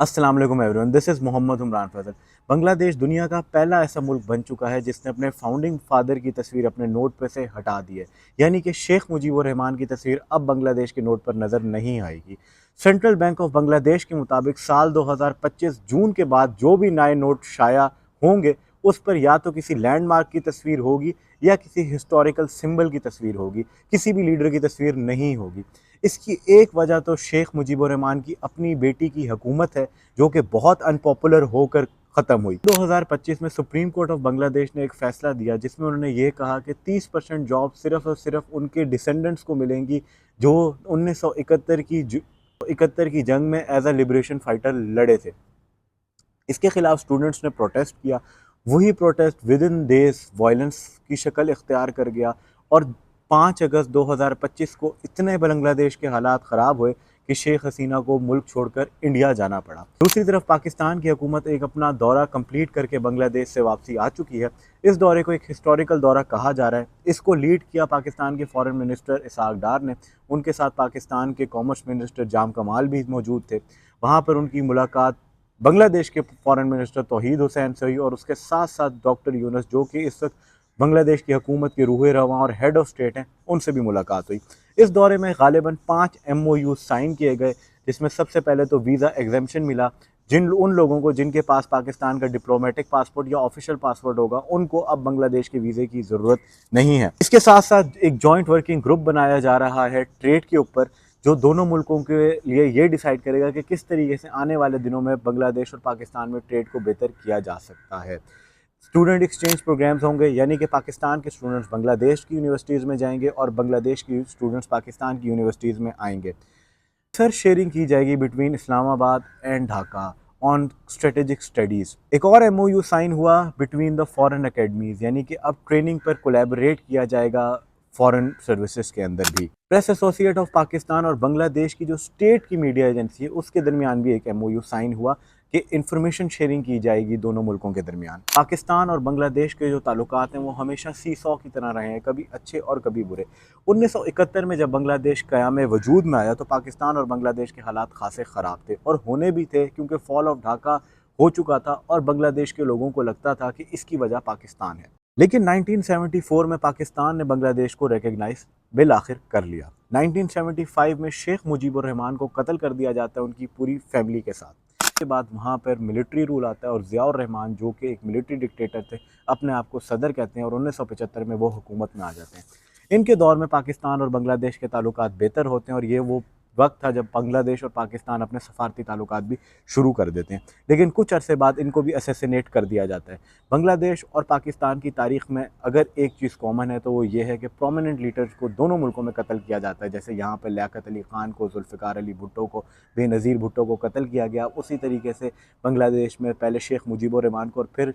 अस्सलाम वालेकुम everyone, this is Mohammad Umran Faisal. Bangladesh दुनिया का पहला ऐसा मुल्क बन चुका है जिसने अपने फाउंडिंग फादर की तस्वीर अपने नोट पे से हटा दी है। यानी कि शेख मुजीबुर रहमान की तस्वीर अब बांग्लादेश के नोट पर नज़र नहीं आएगी। सेंट्रल बैंक ऑफ बांग्लादेश के मुताबिक साल 2025 जून के बाद जो भी नए नोट शाया होंगे उस पर या तो किसी लैंडमार्क की तस्वीर होगी या किसी हिस्टोरिकल सिंबल की तस्वीर होगी, किसी भी लीडर की तस्वीर नहीं होगी। इसकी एक वजह तो शेख मुजीबुर रहमान की अपनी बेटी की हुकूमत है, जो कि बहुत अनपॉपुलर होकर ख़त्म हुई। 2025 में सुप्रीम कोर्ट ऑफ बांग्लादेश ने एक फ़ैसला दिया जिसमें उन्होंने ये कहा कि 30% जॉब सिर्फ़ और सिर्फ उनके डिसेंडेंट्स को मिलेंगी जो 1971 की जंग में एज अ लिबरेशन फ़ाइटर लड़े थे। इसके खिलाफ स्टूडेंट्स ने प्रोटेस्ट किया। वही protest with in days violence की शक्ल इख्तियार कर गया और 5 अगस्त 2025 को इतने बांग्लादेश के हालात ख़राब हुए कि शेख हसीना को मुल्क छोड़कर इंडिया जाना पड़ा। दूसरी तरफ पाकिस्तान की हुकूमत एक अपना दौरा कंप्लीट करके बांग्लादेश से वापसी आ चुकी है। इस दौरे को एक हिस्टोरिकल दौरा कहा जा रहा है। इसको लीड किया पाकिस्तान के फॉरेन मिनिस्टर इसहाक डार ने। उनके साथ पाकिस्तान के कॉमर्स मिनिस्टर जाम कमाल भी मौजूद थे। वहाँ पर उनकी मुलाकात बांग्लादेश के फॉरेन मिनिस्टर तौहीद हुसैन से हुई और उसके साथ साथ डॉक्टर यूनुस, जो कि इस वक्त बांग्लादेश की हुकूमत के रूहे रवां और हेड ऑफ स्टेट हैं, उनसे भी मुलाकात हुई। इस दौरे में गालिबन 5 MOU साइन किए गए, जिसमें सबसे पहले तो वीज़ा एग्जेम्पशन मिला। उन लोगों को जिनके पास पाकिस्तान का डिप्लोमेटिक पासपोर्ट या ऑफिशियल पासपोर्ट होगा, उनको अब बांग्लादेश के वीज़े की ज़रूरत नहीं है। इसके साथ साथ एक जॉइंट वर्किंग ग्रुप बनाया जा रहा है ट्रेड के ऊपर, जो दोनों मुल्कों के लिए ये डिसाइड करेगा कि किस तरीके से आने वाले दिनों में बांग्लादेश और पाकिस्तान में ट्रेड को बेहतर किया जा सकता है। स्टूडेंट एक्सचेंज प्रोग्राम्स होंगे, यानी कि पाकिस्तान के स्टूडेंट्स बांग्लादेश की यूनिवर्सिटीज़ में जाएंगे और बांग्लादेश की स्टूडेंट्स पाकिस्तान की यूनिवर्सिटीज़ में आएंगे। रिसर्च शेयरिंग की जाएगी between Islamabad and Dhaka on strategic studies. एक और MOU साइन हुआ बिटवीन द फॉरेन अकेडमीज़, यानी कि अब ट्रेनिंग पर कोलैबोरेट किया जाएगा फॉरेन सर्विसेज के अंदर भी। प्रेस एसोसिएट ऑफ पाकिस्तान और बांग्लादेश की जो स्टेट की मीडिया एजेंसी है उसके दरमियान भी एक MOU साइन हुआ कि इंफॉर्मेशन शेयरिंग की जाएगी दोनों मुल्कों के दरमियान। पाकिस्तान और बांग्लादेश के जो ताल्लुकात हैं वो हमेशा सीसॉ की तरह रहे हैं, कभी अच्छे और कभी बुरे। 1971 में जब बांग्लादेश क़याम वजूद में आया तो पाकिस्तान और बांग्लादेश के हालात खासे ख़राब थे और होने भी थे, क्योंकि फॉल ऑफ ढाका हो चुका था और बांग्लादेश के लोगों को लगता था कि इसकी वजह पाकिस्तान है। लेकिन 1974 में पाकिस्तान ने बांग्लादेश को रिकग्नाइज बिल आखिर कर लिया। 1975 में शेख मुजीबुर रहमान को कत्ल कर दिया जाता है उनकी पूरी फैमिली के साथ। के बाद वहाँ पर मिलिट्री रूल आता है और ज़ियाउर रहमान, जो कि एक मिलिट्री डिक्टेटर थे, अपने आप को सदर कहते हैं और 1975 में वो हुकूमत में आ जाते हैं। इनके दौर में पाकिस्तान और बांग्लादेश के ताल्लुकात बेहतर होते हैं और ये वो वक्त था जब बांग्लादेश और पाकिस्तान अपने सफारती ताल्लुकात भी शुरू कर देते हैं। लेकिन कुछ अरसे बाद इनको भी असैसिनेट कर दिया जाता है। बांग्लादेश और पाकिस्तान की तारीख में अगर एक चीज़ कॉमन है तो वो ये है कि प्रोमिनेंट लीडर्स को दोनों मुल्कों में कत्ल किया जाता है। जैसे यहाँ पर लियाकत अली ख़ान को, जुल्फ़िकार अली भुट्टो को, बेनज़ीर भुट्टो को कत्ल किया गया, उसी तरीके से बांग्लादेश में पहले शेख मुजीबुर रहमान को और फिर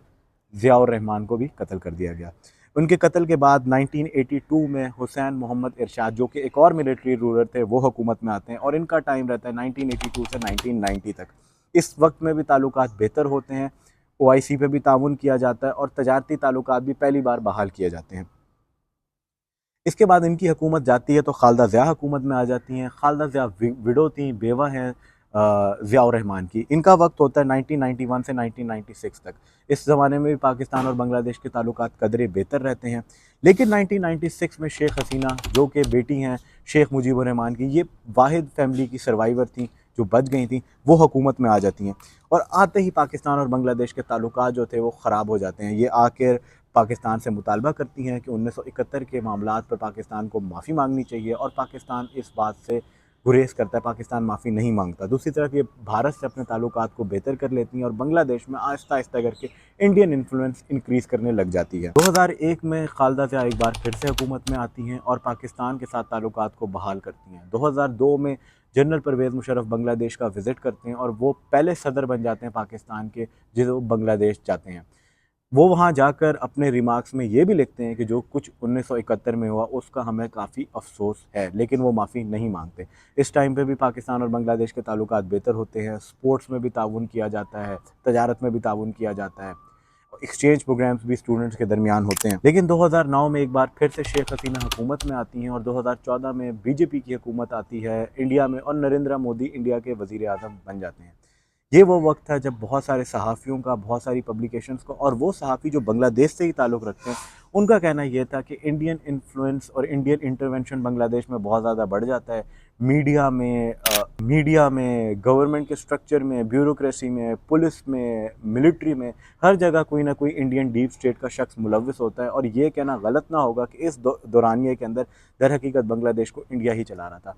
ज़ियाउर रहमान को भी कत्ल कर दिया गया। उनके कत्ल के बाद 1982 में हुसैन मोहम्मद इरशाद, जो कि एक और मिलिट्री रूलर थे, वो हुकूमत में आते हैं और इनका टाइम रहता है 1982 से 1990 तक। इस वक्त में भी ताल्लुकात बेहतर होते हैं, OIC पे भी ताउन किया जाता है और तजारती ताल्लुकात भी पहली बार बहाल किए जाते हैं। इसके बाद इनकी हुकूमत जाती है तो खालदा ज़िया हुकूमत में आ जाती हैं। खालदा ज़िया विडो थी, बेवा हैं ज़ियाउर रहमान की। इनका वक्त होता है 1991 से 1996 तक। इस ज़माने में भी पाकिस्तान और बांग्लादेश के ताल्लुकात कदरे बेहतर रहते हैं। लेकिन 1996 में शेख हसीना, जो कि बेटी हैं शेख मुजीबुर रहमान की, ये वाहिद फैमिली की सर्वाइवर थी जो बच गई थी, वो हुकूमत में आ जाती हैं और आते ही पाकिस्तान और बांग्लादेश के ताल्लुकात जो थे वो ख़राब हो जाते हैं। ये आकर पाकिस्तान से मुतालबा करती हैं कि 1971 के मामलात पर पाकिस्तान को माफ़ी मांगनी चाहिए और पाकिस्तान इस बात से गुरेज करता है, पाकिस्तान माफ़ी नहीं मांगता। दूसरी तरफ ये भारत से अपने ताल्लुकात को बेहतर कर लेती हैं और बांग्लादेश में आहिस्ता आहिस्ता करके इंडियन इन्फ्लुएंस इंक्रीज़ करने लग जाती है। 2001 में खालदा ज़िया एक बार फिर से हुकूमत में आती हैं और पाकिस्तान के साथ ताल्लुकात को बहाल करती हैं। 2002 में जनरल परवेज़ मुशर्रफ बांग्लादेश का विज़िट करते हैं और वो पहले सदर बन जाते हैं पाकिस्तान के, जो बांग्लादेश जाते हैं। वो वहाँ जाकर अपने रिमार्क्स में ये भी लिखते हैं कि जो कुछ 1971 में हुआ उसका हमें काफ़ी अफसोस है, लेकिन वो माफ़ी नहीं मांगते। इस टाइम पे भी पाकिस्तान और बांग्लादेश के ताल्लुकात बेहतर होते हैं, स्पोर्ट्स में भी ताउन किया जाता है, तजारत में भी ताउन किया जाता है, एक्सचेंज प्रोग्राम्स भी स्टूडेंट्स के दरमियान होते हैं। लेकिन 2009 में एक बार फिर से शेख हसीना हुकूमत में आती हैं और 2014 में BJP की हुकूमत आती है इंडिया में और नरेंद्र मोदी इंडिया के वज़ीर आज़म बन जाते हैं। ये वो वक्त था जब बहुत सारे सहाफ़ियों का, बहुत सारी पब्लिकेशंस का, और वो सहाफ़ी जो बांग्लादेश से ही ताल्लुक़ रखते हैं, उनका कहना ये था कि इंडियन इन्फ्लुएंस और इंडियन इंटरवेंशन बांग्लादेश में बहुत ज़्यादा बढ़ जाता है। मीडिया में, गवर्नमेंट के स्ट्रक्चर में, ब्यूरोक्रेसी में, पुलिस में, मिलिट्री में, हर जगह कोई ना कोई इंडियन डीप स्टेट का शख्स मुलव्विस होता है, और ये कहना गलत ना होगा कि इस दौरानिए के अंदर दर हकीकत बांग्लादेश को इंडिया ही चला रहा था।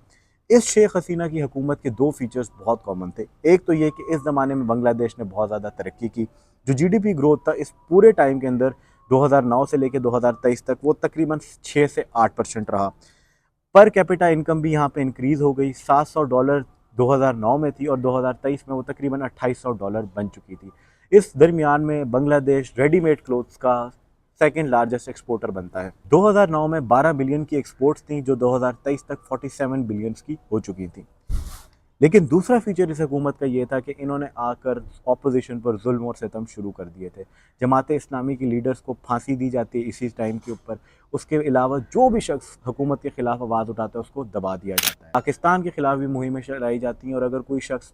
इस शेख हसीना की हुकूमत के दो फीचर्स बहुत कॉमन थे। एक तो ये कि इस ज़माने में बांग्लादेश ने बहुत ज़्यादा तरक्की की। जो जीडीपी ग्रोथ था इस पूरे टाइम के अंदर 2009 से लेकर 2023 तक वो तकरीबन 6 से 8% रहा। पर कैपिटा इनकम भी यहाँ पे इंक्रीज़ हो गई। $700 2009 में थी और 2023 में वो तकरीबन $2800 बन चुकी थी। इस दरमियान में बांग्लादेश रेडीमेड क्लोथ्स का सेकेंड लार्जेस्ट एक्सपोर्टर बनता है। 2009 में 12 बिलियन की एक्सपोर्ट्स थी, जो 2023 तक 47 बिलियन की हो चुकी थी। लेकिन दूसरा फीचर इस हुकूमत का ये था कि इन्होंने आकर ऑपोजिशन पर जुल्म और सितम शुरू कर दिए थे। जमात इस्लामी की लीडर्स को फांसी दी जाती है इसी टाइम के ऊपर। उसके अलावा जो भी शख्स हुकूमत के ख़िलाफ़ आवाज़ उठाता है उसको दबा दिया जाता है। पाकिस्तान के ख़िलाफ़ भी मुहिमें चलाई जाती हैं, और अगर कोई शख्स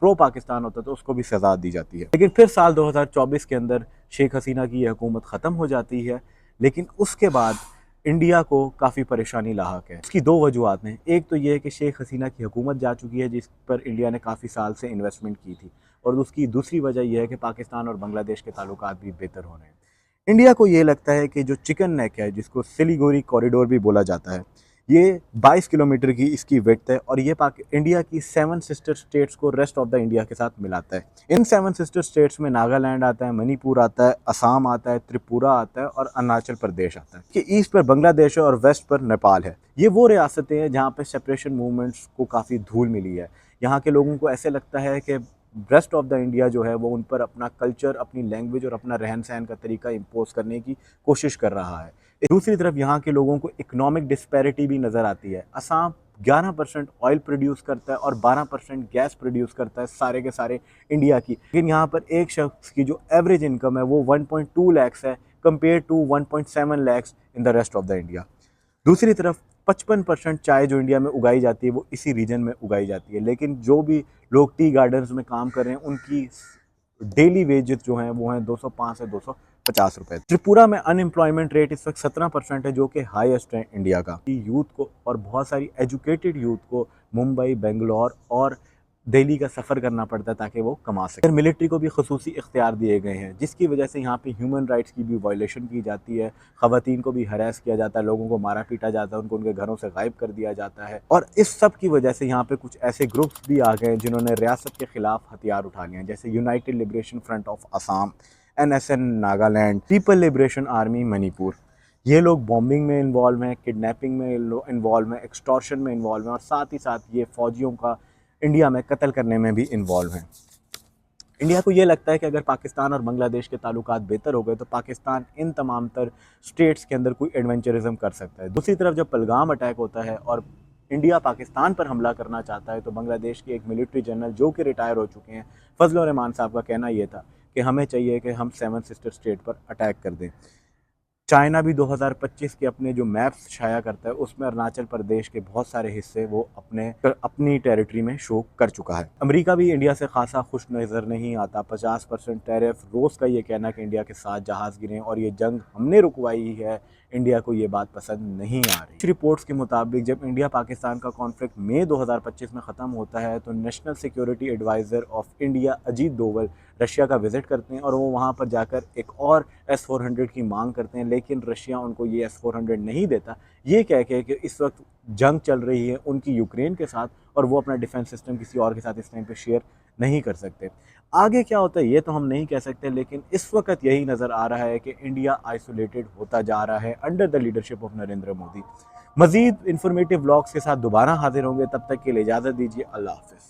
प्रो पाकिस्तान होता है तो उसको भी सज़ा दी जाती है। लेकिन फिर साल 2024 के अंदर शेख हसीना की यह हुकूमत ख़त्म हो जाती है, लेकिन उसके बाद इंडिया को काफ़ी परेशानी लाहक है। उसकी दो वजूहत हैं। एक तो ये है कि शेख हसीना की हुकूमत जा चुकी है, जिस पर इंडिया ने काफ़ी साल से इन्वेस्टमेंट की थी, और उसकी दूसरी वजह यह है कि पाकिस्तान और बांग्लादेश के ताल्लुकात भी बेहतर हो रहे हैं। इंडिया को ये लगता है कि जो चिकन नेक है, जिसको सिलीगुड़ी कॉरिडोर भी बोला जाता है, ये 22 किलोमीटर की इसकी विड्थ है, और ये इंडिया की 7 सिस्टर स्टेट्स को रेस्ट ऑफ द इंडिया के साथ मिलाता है। इन 7 सिस्टर स्टेट्स में नागालैंड आता है, मणिपुर आता है, असम आता है, त्रिपुरा आता है और अरुणाचल प्रदेश आता है। कि ईस्ट पर बांग्लादेश है और वेस्ट पर नेपाल है। ये वो रियासतें हैं जहाँ पे सेपरेशन मूवमेंट्स को काफ़ी धूल मिली है। यहाँ के लोगों को ऐसे लगता है कि रेस्ट ऑफ द इंडिया जो है वो उन पर अपना कल्चर, अपनी लैंग्वेज और अपना रहन सहन का तरीका इम्पोज करने की कोशिश कर रहा है। दूसरी तरफ यहाँ के लोगों को इकोनॉमिक डिस्पैरिटी भी नज़र आती है। असम 11% ऑयल प्रोड्यूस करता है और 12% गैस प्रोड्यूस करता है सारे के सारे इंडिया की। लेकिन यहाँ पर एक शख्स की जो एवरेज इनकम है वो 1.2 लैक्स है, compare to 1.7 lakhs in the rest of the India. दूसरी तरफ 55% चाय जो इंडिया में उगाई जाती है वो इसी रीजन में उगाई जाती है। लेकिन जो भी लोग टी गार्डन्स में काम कर रहे हैं उनकी डेली वेजेस जो हैं वो हैं 205 से 250 रुपए। त्रिपुरा में अनएम्प्लॉयमेंट रेट इस वक्त 17% है, जो कि हाईएस्ट है इंडिया का। यूथ को और बहुत सारी एजुकेटेड यूथ को मुंबई, बेंगलोर और दिल्ली का सफ़र करना पड़ता है ताकि वो कमा सके। मिलिट्री को भी खसूसी इख्तियार दिए गए हैं, जिसकी वजह से यहाँ पे ह्यूमन राइट्स की भी वायलेशन की जाती है। ख़वातीन को भी हरास किया जाता है, लोगों को मारा पीटा जाता है, उनको उनके घरों से गायब कर दिया जाता है। और इस सब की वजह से यहाँ पे कुछ ऐसे ग्रुप्स भी आ गए हैं जिन्होंने रियासत के ख़िलाफ़ हथियार उठा लिए हैं, जैसे United liberation front of Assam, NSN Nagaland, people liberation army Manipur. ये लोग बॉम्बिंग में इन्वॉल्व हैं, किडनैपिंग में इन्वॉल्व हैं, एक्सटॉर्शन में इन्वॉल्व हैं, और साथ ही साथ ये फ़ौजियों का इंडिया में कत्ल करने में भी इन्वॉल्व हैं। इंडिया को ये लगता है कि अगर पाकिस्तान और बांग्लादेश के ताल्लुकात बेहतर हो गए तो पाकिस्तान इन तमाम तर स्टेट्स के अंदर कोई एडवेंचरिज्म कर सकता है। दूसरी तरफ जब पहलगाम अटैक होता है और इंडिया पाकिस्तान पर हमला करना चाहता है, तो बांग्लादेश के एक मिलिट्री जनरल जो कि रिटायर हो चुके हैं, फजल रहमान साहब का कहना ये था कि हमें चाहिए कि हम 7 सिस्टर स्टेट पर अटैक कर दें। चाइना भी 2025 के अपने जो मैप्स शाया करता है उसमें अरुणाचल प्रदेश के बहुत सारे हिस्से वो अपनी टेरिटरी में शो कर चुका है। अमेरिका भी इंडिया से खासा खुश नज़र नहीं आता। 50% टैरिफ, रोज़ का ये कहना कि इंडिया के 7 जहाज़ गिरे और ये जंग हमने रुकवाई है, इंडिया को ये बात पसंद नहीं आ रही। कुछ रिपोर्ट्स के मुताबिक जब इंडिया पाकिस्तान का कॉन्फ्लिक्ट मई 2025 में ख़त्म होता है तो national security adviser of India Ajit Doval Russia का विज़िट करते हैं, और वो वहाँ पर जाकर एक और S-400 की मांग करते हैं। लेकिन रशिया उनको ये S-400 नहीं देता, ये कह के कि इस वक्त जंग चल रही है उनकी यूक्रेन के साथ, और वो अपना डिफेंस सिस्टम किसी और के साथ इस टाइम पे शेयर नहीं कर सकते। आगे क्या होता है ये तो हम नहीं कह सकते, लेकिन इस वक्त यही नज़र आ रहा है कि इंडिया आइसोलेटेड होता जा रहा है under the leadership of Narendra Modi. मज़ीद इन्फॉर्मेटिव व्लॉग्स के साथ दोबारा हाजिर होंगे, तब तक के लिए इजाज़त दीजिए। अल्लाह हाफ़िज़।